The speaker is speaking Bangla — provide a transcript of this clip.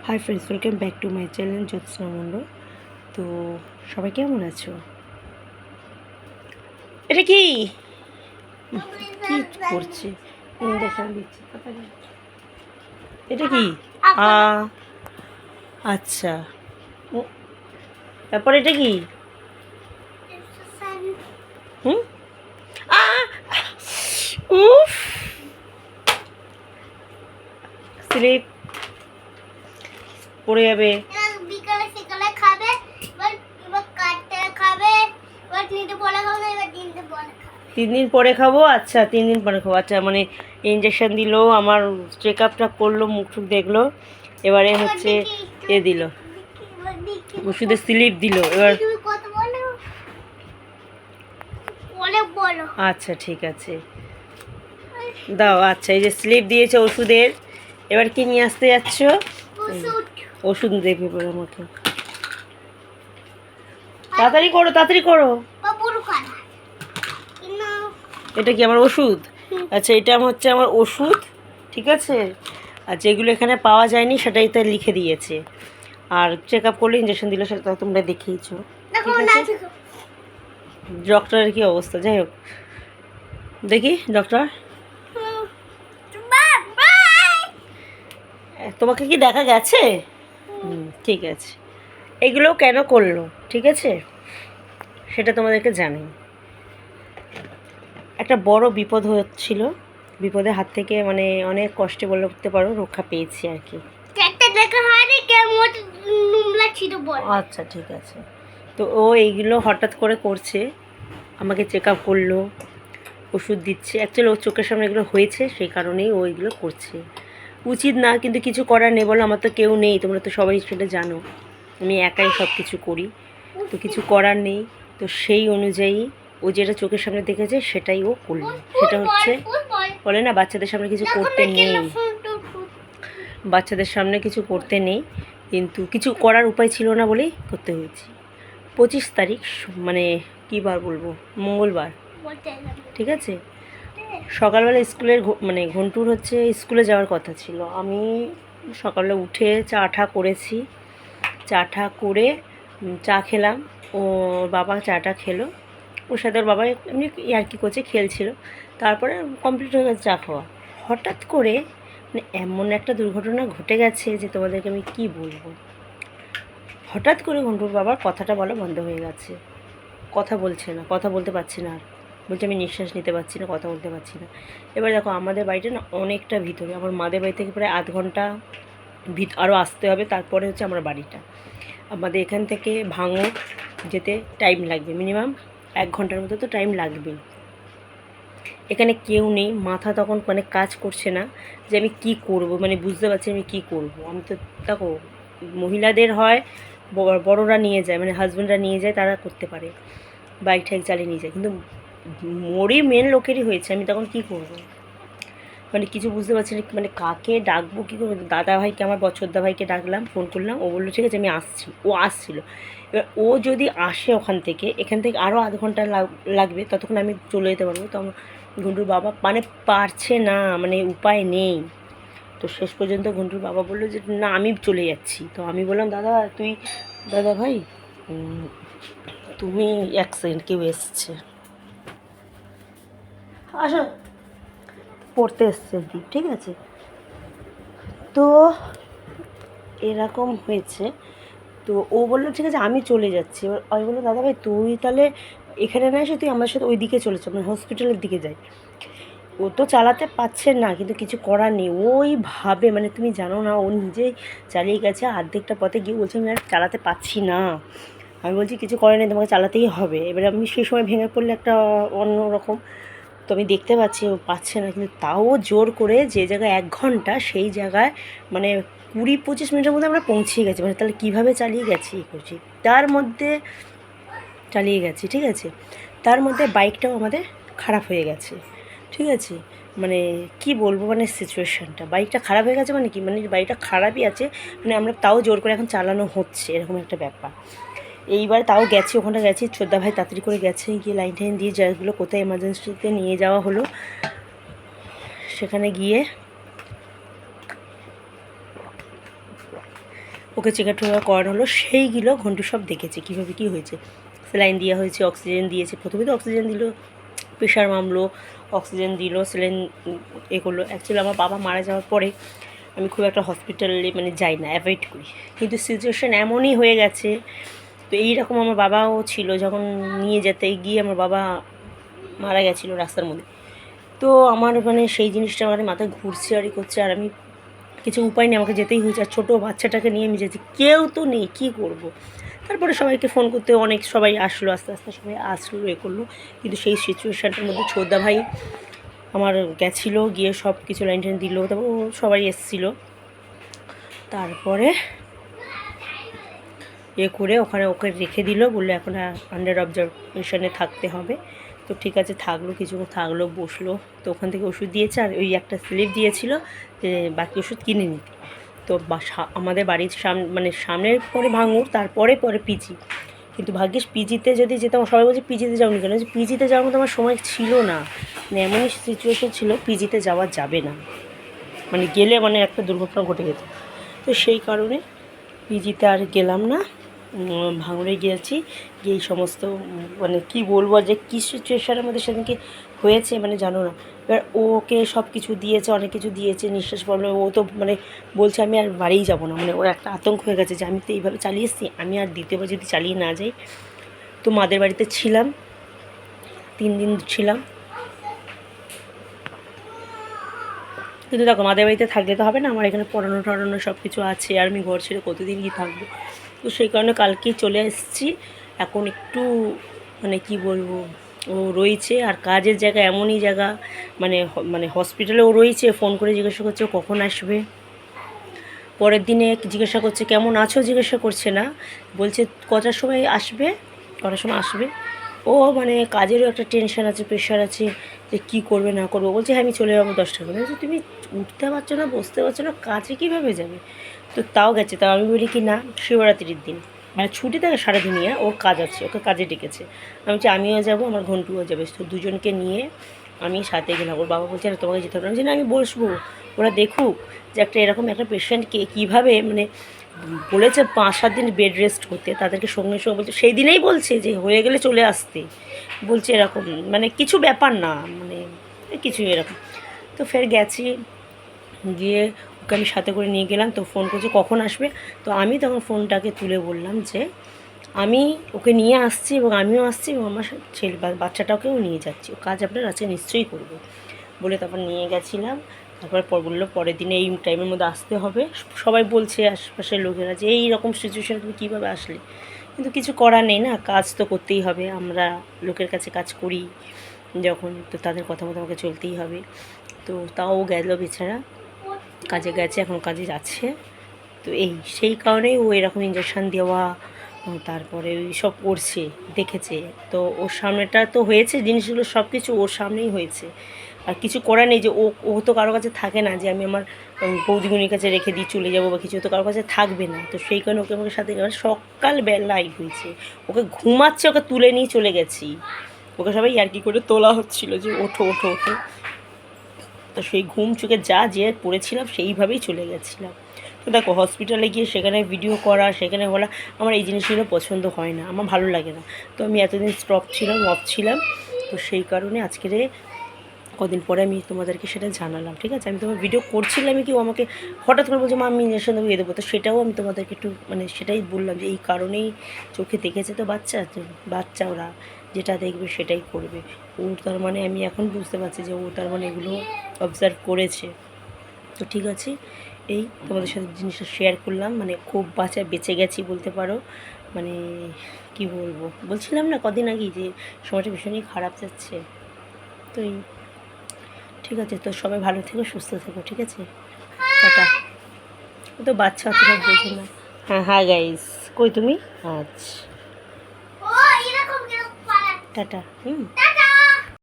High friends, welcome back to my channel Jyotsna Mondal. তো সবাই কেমন আছো? এটা কি কি করছে? ইঞ্জেকশন দিচ্ছে। এটা কি? আচ্ছা, তারপর এটা কি? হুম, উফ, স্লিপ পড়ে যাবে। বিকালে সকালে খাবে, এবার কাটতে খাবে, এবার তিনটে পরে খাবে, এবার তিনটে পরে খাবে। 3 দিন পরে খাবো। আচ্ছা, 3 দিন পরে খাবো। আচ্ছা, মানে ইঞ্জেকশন দিল, আমার চেক আপটা করলো, মুখ টুক দেখলো, এবারে হচ্ছে এ দিল, ওষুধের স্লিপ দিল। এবার তুমি কত বলো বলে বলো। আচ্ছা ঠিক আছে, দাও। আচ্ছা, এই যে স্লিপ দিয়েছে ওষুধের। এবার কি নিয়ে আসতে যাচ্ছ? ওষুধ ওষুধ দেবে বলে আমাকে। তাড়াতাড়ি করো, তাড়াতাড়ি করো। বাবুর খানা না। এটা কি আমার ওষুধ? আচ্ছা, এটা হচ্ছে আমার ওষুধ, ঠিক আছে। আর যেগুলো এখানে পাওয়া যায়নি সেটাই তো লিখে দিয়েছে। আর চেক আপ করলে ইঞ্জেকশন দিল, সেটা তো তোমরা দেখেইছো। দেখো ঠিক না আছে, ডক্টরের কি অবস্থা। যাই হোক, দেখি ডক্টর, তোমাকে কি দেখা গেছে? ঠিক আছে। এগুলো কেন করলো, ঠিক আছে, সেটা তোমাদেরকে জানি। একটা বড় বিপদ হচ্ছিল, বিপদের হাত থেকে মানে অনেক কষ্টে বলতে পারো রক্ষা পেয়েছি আর কি। একটা দেখা হয়নি কেমন নুমলা ছিল বল। আচ্ছা ঠিক আছে। তো ও এইগুলো হঠাৎ করে করছে, আমাকে চেক আপ করলো, ওষুধ দিচ্ছে। অ্যাকচুয়ালি ওর চোখের সামনে এগুলো হয়েছে, সেই কারণেই ও এগুলো করছে। উচিত না, কিন্তু কিছু করার নেই। বলো, আমার তো কেউ নেই, তোমরা তো সবাই সেটা জানো, আমি একাই সব কিছু করি, তো কিছু করার নেই। তো সেই অনুযায়ী ও যেটা চোখের সামনে দেখেছে সেটাই ও করলো। সেটা হচ্ছে, বলে না, বাচ্চাদের সামনে কিছু করতে নেই, বাচ্চাদের সামনে কিছু করতে নেই, কিন্তু কিছু করার উপায় ছিল না বলেই করতে হয়েছে। 25 তারিখ, মানে কী বার বলবো, মঙ্গলবার, ঠিক আছে। সকালবেলা স্কুলের মানে ঘন্টুর হচ্ছে স্কুলে যাওয়ার কথা ছিল। আমি সকালে উঠে চা ঠা করেছি, চা ঠা করে চা খেলাম। ও বাবা চাটা খেলো, ওর সাথে ওর বাবা এমনি ইয়ার্কি করছে, খেলছিল। তারপরে কমপ্লিট হয়ে গেছে চা খাওয়া। হঠাৎ করে মানে এমন একটা দুর্ঘটনা ঘটে গেছে যে তোমাদেরকে আমি কি বলবো। হঠাৎ করে ঘন্টুর বাবার কথাটা বলা বন্ধ হয়ে গেছে, কথা বলছে না, কথা বলতে পারছে না। আর বলছে আমি নিঃশ্বাস নিতে পারছি না, কথা বলতে পারছি না। এবার দেখো, আমাদের বাড়িটা না অনেকটা ভিতরে, আমার মাদের বাড়ি থেকে প্রায় আধ ঘন্টা আরও আসতে হবে, তারপরে হচ্ছে আমার বাড়িটা। আমাদের এখান থেকে ভাঙর যেতে টাইম লাগবে, মিনিমাম 1 ঘন্টার মতো তো টাইম লাগবেই। এখানে কেউ নেই, মাথা তখন মানে কাজ করছে না যে আমি কি করব, মানে বুঝতে পারছি আমি কি করব। আমি তো দেখো, মহিলাদের হয় বড়রা নিয়ে যায়, মানে হাজব্যান্ডরা নিয়ে যায়, তারা করতে পারে, বাইক ঠাইক চালিয়ে নিয়ে যায়, কিন্তু মোরই মেন লোকেরই হয়েছে। আমি তখন কি করব, মানে কিছু বুঝতে পারছি না, মানে কাকে ডাকবো, কী করবো। দাদা ভাইকে, আমার বছরদা ভাইকে ডাকলাম, ফোন করলাম, ও বললো ঠিক আছে আমি আসছি। ও আসছিল। এবার ও যদি আসে ওখান থেকে, এখান থেকে আরও আধ ঘন্টা লাগবে, ততক্ষণ আমি চলে যেতে পারবো। তো ঘন্টুর বাবা মানে পারছে না, মানে উপায় নেই। তো শেষ পর্যন্ত ঘন্টুর বাবা বললো যে না, আমি চলে যাচ্ছি। তো আমি বললাম দাদা ভাই, তুমি 1 সেকেন্ড, কেউ এসছে, আসো, পড়তে এসছে, ঠিক আছে। তো এরকম হয়েছে। তো ও বললো ঠিক আছে আমি চলে যাচ্ছি। এবার আমি বললো দাদা ভাই, তুই তাহলে এখানে না এসে তুই আমার সাথে ওই দিকে চলে যা, মানে হসপিটালের দিকে যাই। ও তো চালাতে পারছে না, কিন্তু কিছু করার নেই। ওইভাবে মানে তুমি জানো না, ও নিজেই চালিয়ে গেছে, অর্ধেকটা পথে গিয়ে বলছে আমি আর চালাতে পারছি না। আমি বলছি কিছু করার নেই, তোমাকে চালাতেই হবে। এবার আমি সেই সময় ভেঙে পড়লে একটা অন্য রকম। তো আমি দেখতে পাচ্ছি ও পাচ্ছে না, কিন্তু তাও জোর করে যে জায়গায় 1 ঘন্টা, সেই জায়গায় মানে 20-25 মিনিটের মধ্যে আমরা পৌঁছে গেছি। মানে তাহলে কীভাবে চালিয়ে গেছি করছি, তার মধ্যে চালিয়ে গেছি, ঠিক আছে। তার মধ্যে বাইকটাও আমাদের খারাপ হয়ে গেছে, ঠিক আছে। মানে কি বলবো, মানে সিচুয়েশানটা, বাইকটা খারাপ হয়ে গেছে মানে কি, মানে বাইকটা খারাপই আছে, মানে আমরা তাও জোর করে এখন চালানো হচ্ছে, এরকম একটা ব্যাপার। এইবার তাও গেছি, ওখানটা গেছি, ছোদ্দা ভাই তাড়াতাড়ি করে গেছে, গিয়ে লাইন টাইন দিয়ে যেগুলো কোথায় এমার্জেন্সিতে নিয়ে যাওয়া হলো, সেখানে গিয়ে ওকে চেক আপ করানো হলো, সেইগুলো ঘন্টু সব দেখেছে কীভাবে কী হয়েছে। স্যালাইন দেওয়া হয়েছে, অক্সিজেন দিয়েছে, প্রথমে তো অক্সিজেন দিল, প্রেশার মামলো, অক্সিজেন দিল, স্যালাইন এ করলো। অ্যাকচুয়ালি আমার বাবা মারা যাওয়ার পরে আমি খুব একটা হসপিটালে মানে যাই না, অ্যাভয়েড করি, কিন্তু সিচুয়েশান এমনই হয়ে গেছে। তো এইরকম আমার বাবাও ছিল, যখন নিয়ে যেতে গিয়ে আমার বাবা মারা গেছিলো রাস্তার মধ্যে। তো আমার মানে সেই জিনিসটা আমার মাথায় ঘুরছে আর করছে, আর আমি কিছু উপায় নেই, আমাকে যেতেই হয়েছে। আর ছোটো বাচ্চাটাকে নিয়ে আমি যেতে, কেউ তো নেই, কী করব। তারপরে সবাইকে ফোন করতে অনেক সবাই আসলো, আস্তে আস্তে সবাই আসলো, এ করলো। কিন্তু সেই সিচুয়েশানটার মধ্যে ছোটদা ভাই আমার গেছিলো, গিয়ে সব কিছু লাইন টাইন দিল, তারপর সবাই এসেছিলো। তারপরে করে ওখানে ওকে রেখে দিল, বললো এখন আন্ডার অবজারভেশনে থাকতে হবে। তো ঠিক আছে, থাকলো, কিছুক্ষণ থাকলো, বসলো। তো ওখান থেকে ওষুধ দিয়েছে, আর ওই একটা স্লিপ দিয়েছিল যে বাকি ওষুধ কিনে নিতে। তো আমাদের বাড়ির মানে সামনের পরে ভাঙুর, তারপরে পিজি। কিন্তু ভাগ্যিস পিজিতে যদি যেতাম, সবাই বলছে পিজিতে যাওনি কেন, যে পিজিতে যাওয়ার মতো আমার সময় ছিল না, মানে এমনই সিচুয়েশন ছিল পিজিতে যাওয়া যাবে না, মানে গেলে মানে একটা দুর্ঘটনা ঘটে যেত। তো সেই কারণে পিজিতে আর গেলাম না, ভাঙড়ে গিয়েছি। গিয়ে এই সমস্ত মানে কি বলবো, যে কী সিচুয়েশানের মধ্যে সেদিনকে হয়েছে মানে জানো না। এবার ওকে সব কিছু দিয়েছে, অনেক কিছু দিয়েছে, নিঃশ্বাস প্রবলেম। ও তো মানে বলছে আমি আর বাড়িই যাবো না, মানে ওর একটা আতঙ্ক হয়ে গেছে যে আমি তো এইভাবে চালিয়ে এসেছি, আমি আর দ্বিতীয়বার যদি চালিয়ে না যাই। তো মাদের বাড়িতে ছিলাম, 3 দিন ছিলাম। কিন্তু দেখো, মাদের বাড়িতে থাকলে তো হবে না, আমার এখানে পড়ানো টড়ানো সব কিছু আছে, আর আমি ঘর ছেড়ে কতদিন কি থাকবো। তো সেই কারণে কালকেই চলে এসেছি। এখন একটু মানে কি বলবো, ও রয়েছে। আর কাজের জায়গা এমনই জায়গা, মানে হসপিটালেও রয়েছে, ফোন করে জিজ্ঞাসা করছে কখন আসবে। পরের দিনে জিজ্ঞাসা করছে কেমন আছো, জিজ্ঞাসা করছে না, বলছে কটার সময় আসবে, কটার সময় আসবে। ও মানে কাজেরও একটা টেনশন আছে, প্রেশার আছে, যে কী করবে না করবো। বলছে হ্যাঁ আমি চলে যাবো 10টার মধ্যে। বলছি তুমি উঠতে পারছো না, বসতে পারছো না, কাজে কীভাবে যাবে। তো তাও গেছে। তাও আমি বলি কি না, শিবরাত্রির দিন মানে ছুটি থাকে সারাদিনই, ওর কাজ আছে, ওকে কাজে ডেকেছে। আমি বলছি আমিও যাবো, আমার ঘন্টুও যাবে। তো দুজনকে নিয়ে আমি সাথে গেলাম। ওর বাবা বলছে না তোমাকে যেতে হবে না। আমি আমি বসবো, ওরা দেখুক যে এরকম একটা পেশেন্টকে কীভাবে মানে বলেছে 5-7 দিন বেড রেস্ট করতে, তাদেরকে সঙ্গে সঙ্গে বলছে, সেই দিনেই বলছে যে হয়ে গেলে চলে আসতে, বলছে এরকম মানে কিছু ব্যাপার না, মানে কিছু এরকম। তো ফের গেছি, গিয়ে ওকে আমি সাথে করে নিয়ে গেলাম। তো ফোন করছে কখন আসবে। তো আমি তখন ফোনটাকে তুলে বললাম যে আমি ওকে নিয়ে আসছি, এবং আমিও আসছি, এবং আমার ছেলে বাচ্চাটাকেও নিয়ে যাচ্ছি, ও কাজ আপনার আছে নিশ্চয়ই করবো বলে তারপর নিয়ে গেছিলাম। তারপর বললো পরের দিনে এই টাইমের মধ্যে আসতে হবে। সবাই বলছে আশপাশের লোকেরা যে এই রকম সিচুয়েশানে তুমি কীভাবে আসলে, কিন্তু কিছু করার নেই না, কাজ তো করতেই হবে, আমরা লোকের কাছে কাজ করি যখন, তো তাদের কথা মতো আমাকে চলতেই হবে। তো তাও গেল বেচারা, কাজে গেছে, এখন কাজে যাচ্ছে। তো সেই কারণেই ও এরকম ইঞ্জেকশান দেওয়া, তারপরে ওই সব করছে, দেখেছে। তো ওর সামনেটা তো হয়েছে, জিনিসগুলো সব কিছু ওর সামনেই হয়েছে। আর কিছু করার নেই, যে ও তো কারো কাছে থাকে না, যে আমি আমার বৌদিগুনির কাছে রেখে দিই চলে যাবো বা কিছু, তো কারো কাছে থাকবে না। তো সেই কারণে ওকে আমাকে সাথে সকালবেলায় হয়েছে, ওকে ঘুমাচ্ছে, ওকে তুলে নিয়ে চলে গেছি। ওকে সবাই আর কি করে তোলা হচ্ছিলো যে ওঠো ওঠো ওঠো। তো সেই ঘুম চোখে যে পড়েছিলাম সেইভাবেই চলে গেছিলাম। তো দেখো, হসপিটালে গিয়ে সেখানে ভিডিও করা, সেখানে বলা, আমার এই জিনিসগুলো পছন্দ হয় না, আমার ভালো লাগে না। তো আমি এতদিন অফ ছিলাম। তো সেই কারণে আজকের কদিন পরে আমি তোমাদেরকে সেটা জানালাম, ঠিক আছে। আমি তোমার ভিডিও করছিলাম, কি ও আমাকে হঠাৎ করে বলছে মা আমি ইঞ্জেকশন দেবো, দেবো। তো সেটাও আমি তোমাদেরকে একটু মানে সেটাই বললাম, যে এই কারণেই চোখে দেখেছে তো বাচ্চা ওরা যেটা দেখবে সেটাই করবে। ও তার মানে আমি এখন বুঝতে পারছি যে ও তার মানে এগুলো অবজার্ভ করেছে। তো ঠিক আছে, এই তোমাদের সাথে জিনিসটা শেয়ার করলাম, মানে খুব বেঁচে গেছি বলতে পারো। মানে কি বলবো, বলছিলাম না কদিন আগেই যে সময়টা ভীষণই খারাপ যাচ্ছে। তো ঠিক আছে, তো সবাই ভালো থেকো, সুস্থ থেকো, ঠিক আছে, টাটা। ও তো বাচ্চা অতটা বোঝে না। হ্যাঁ গাইস, কই তুমি? আচ্ছা, টাটা।